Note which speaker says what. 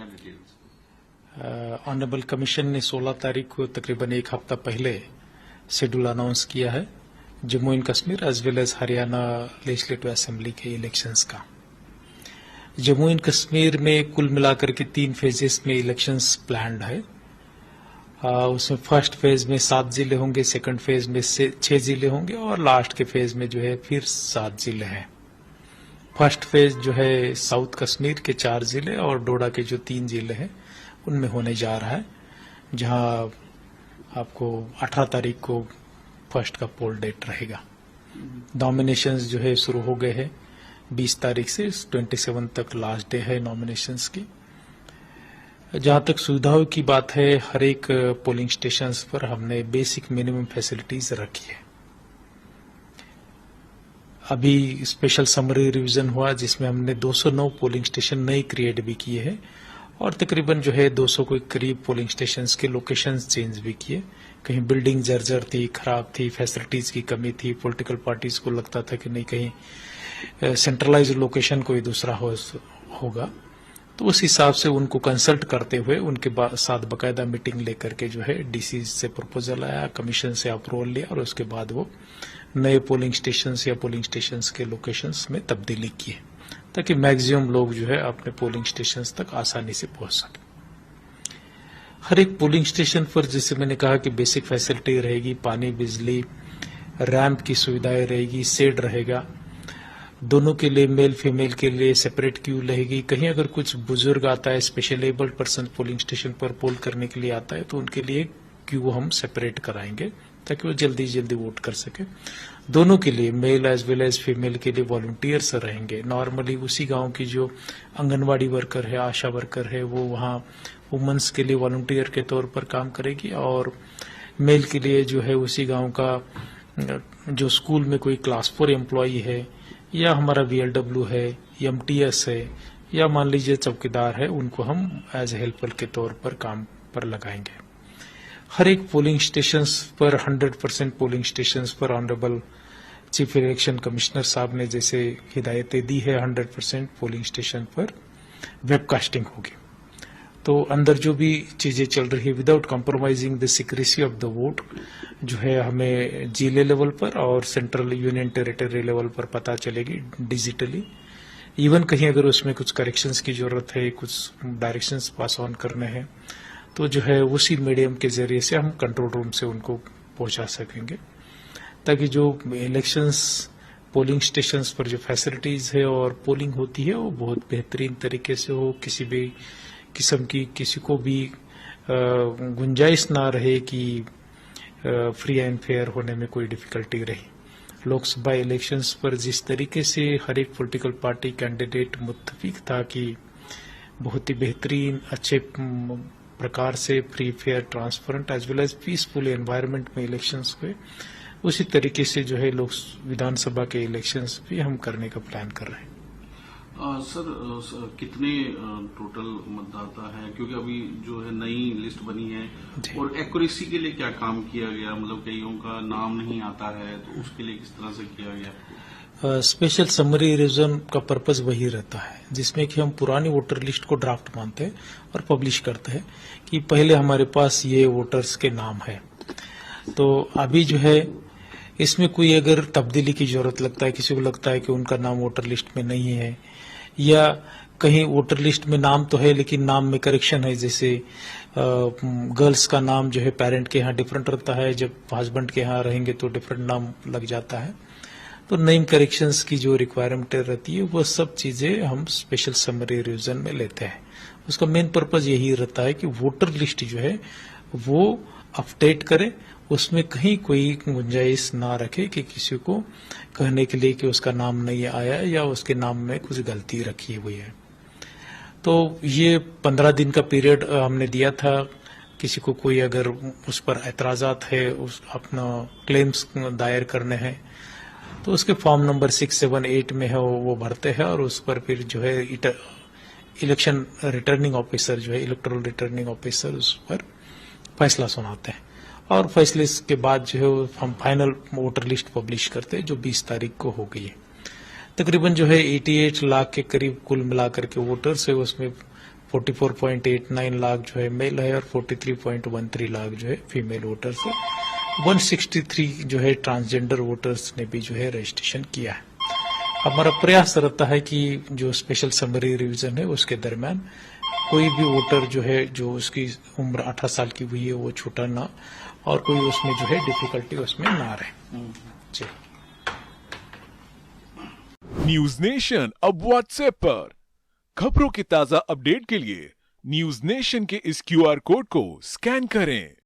Speaker 1: क्या details?
Speaker 2: Honourable commission ने 16 तारीख को तकरीबन एक हफ्ता पहले शेड्यूल अनाउंस किया है Jammu and Kashmir as well as Haryana legislative assembly के इलेक्शंस का। जम्मू एंड कश्मीर में कुल मिलाकर के 3 फेजेस में इलेक्शंस प्लान्ड है। उसमें फर्स्ट फेज में 7 जिले होंगे, सेकंड फेज में 6 जिले होंगे और लास्ट के फेज में जो है फिर 7 जिले हैं। फर्स्ट फेज जो है साउथ कश्मीर के 4 जिले और डोडा के जो 3 जिले हैं उनमें होने जा रहा है, जहां आपको 18 तारीख को फर्स्ट का पोल डेट रहेगा। नॉमिनेशंस जो है शुरू हो गए हैं 20 तारीख से 27 तक लास्ट डे है नॉमिनेशंस की। जहां तक सुविधाओं की बात है, हर एक पोलिंग स्टेशंस पर हमने बेसिक मिनिमम फैसिलिटीज रखी है। अभी स्पेशल समरी रिवीजन हुआ जिसमें हमने 209 पोलिंग स्टेशन नए क्रिएट भी किए हैं और तकरीबन जो है 200 के करीब पोलिंग स्टेशंस के लोकेशंस चेंज भी किए। कहीं बिल्डिंग जर्जर थी, खराब थी, फैसिलिटीज की कमी थी, पॉलिटिकल पार्टीज को लगता था कि नहीं कहीं सेंट्रलाइज्ड लोकेशन कोई दूसरा होगा, तो उस हिसाब से उनको कंसल्ट करते हुए उनके साथ बकायदा मीटिंग लेकर के जो है डीसी से प्रपोजल आया, कमीशन से अप्रूवल लिया और उसके बाद वो नए पोलिंग स्टेशंस या पोलिंग स्टेशंस के लोकेशंस में तब्दीली की है ताकि मैक्सिमम लोग जो है अपने पोलिंग स्टेशंस तक आसानी से पहुंच सके। हर एक पोलिंग स्टेशन पर जैसे मैंने कहा कि बेसिक फैसिलिटी रहेगी, पानी, बिजली, रैंप की सुविधाएं रहेगी, शेड रहेगा, दोनों के लिए मेल फीमेल के लिए सेपरेट क्यू रहेगी। कहीं अगर कुछ बुजुर्ग आता है, special abled person polling station पर पोल करने के लिए आता है तो उनके लिए क्यू हम सेपरेट कराएंगे ताकि वो जल्दी जल्दी वोट कर सके। दोनों के लिए male as well as female के लिए वॉलंटियर्स रहेंगे। नॉर्मली उसी गांव की जो आंगनवाड़ी वर्कर है, आशा वर्कर है, वो वहां वुमेन्स के लिए वॉलंटियर के तौर पर काम करेगी और मेल के लिए जो है उसी गांव का जो स्कूल में कोई क्लास 4 एम्प्लॉई है या हमारा VLW है, MTS है या मान लीजिए चौकीदार है, उनको हम एज हेल्पर के तौर पर काम पर लगाएंगे। हर एक पोलिंग स्टेशंस पर 100% पोलिंग स्टेशंस पर ऑनरेबल चीफ इलेक्शन कमिश्नर साहब ने जैसे हिदायतें दी है 100% पोलिंग स्टेशन पर वेबकास्टिंग होगी। तो अंदर जो भी चीजें चल रही है without compromising the secrecy of the vote जो है हमें जिले लेवल पर और सेंट्रल यूनियन टेरिटरी लेवल पर पता चलेगी डिजिटली। इवन कहीं अगर उसमें कुछ करेक्शंस की जरूरत है, कुछ डायरेक्शंस पास ऑन करने हैं तो जो है उसी मीडियम के जरिए से हम कंट्रोल रूम से उनको पहुंचा सकेंगे ताकि जो इलेक्शंस पोलिंग स्टेशंस पर जो फैसिलिटीज है और पोलिंग होती है वो बहुत बेहतरीन तरीके से हो, किसी भी किस्म की किसी को भी गुंजाइश ना रहे कि फ्री एंड फेयर होने में कोई डिफिकल्टी रही। लोकसभा इलेक्शंस पर जिस तरीके से हर एक पॉलिटिकल पार्टी कैंडिडेट मुत्तफिक था कि बहुत ही बेहतरीन अच्छे प्रकार से free fair transparent as well as peaceful environment में इलेक्शंस हुए, उसी तरीके से जो है लोक विधानसभा के इलेक्शंस भी हम करने का प्लान कर रहे हैं।
Speaker 1: सर कितने टोटल मतदाता है, क्योंकि अभी जो है नई लिस्ट बनी है और एक्यूरेसी के लिए क्या काम किया गया, मतलब कईयों का नाम नहीं आता है तो उसके लिए किस तरह से किया गया?
Speaker 2: स्पेशल समरी रिवीजन का पर्पज वही रहता है जिसमें कि हम पुरानी वोटर लिस्ट को ड्राफ्ट मानते हैं और पब्लिश करते हैं कि पहले हमारे पास ये वोटर्स के नाम है। तो अभी जो है इसमें कोई अगर तब्दीली की जरूरत लगता है, किसी को लगता है कि उनका नाम वोटर लिस्ट में नहीं है या कहीं वोटर लिस्ट में नाम तो है लेकिन नाम में करेक्शन है, जैसे गर्ल्स का नाम जो है पेरेंट के यहाँ डिफरेंट रहता है, जब हस्बैंड के यहाँ रहेंगे तो डिफरेंट नाम लग जाता है, तो नेम करेक्शंस की जो रिक्वायरमेंट रहती है वो सब चीजें हम स्पेशल समरी रिवीजन में लेते हैं। उसका मेन पर्पज यही रहता है कि वोटर लिस्ट जो है वो अपडेट करे, उसमें कहीं कोई गुंजाइश ना रखे कि किसी को कहने के लिए कि उसका नाम नहीं आया या उसके नाम में कुछ गलती रखी हुई है। तो ये 15 दिन का पीरियड हमने दिया था। किसी को कोई अगर उस पर एतराजात है, उस अपना क्लेम्स दायर करने हैं तो उसके फॉर्म नंबर 678 में है वो भरते हैं और उस पर फिर जो है इलेक्शन रिटर्निंग ऑफिसर जो है इलेक्टोरल रिटर्निंग ऑफिसर उस पर फैसला सुनाते हैं और फैसले के बाद जो है हम फाइनल वोटर लिस्ट पब्लिश करते हैं जो 20 तारीख को हो गई है। तकरीबन जो है 88 लाख के करीब कुल मिलाकर के वोटर्स है, उसमें 44.89 लाख जो है मेल है और 43.13 लाख जो है फीमेल वोटर्स है। 163 जो है ट्रांसजेंडर वोटर्स ने भी जो है रजिस्ट्रेशन किया है। हमारा प्रयास रहता है कि जो स्पेशल समरी रिवीजन है उसके दरमियान कोई भी वोटर जो है जो उसकी उम्र 18 साल की हुई है वो छूटा ना और कोई उसमें जो है डिफिकल्टी उसमें ना रहे। जी।
Speaker 3: न्यूज नेशन अब व्हाट्सएप पर खबरों की ताजा अपडेट के लिए न्यूज नेशन के इस QR कोड को स्कैन करें।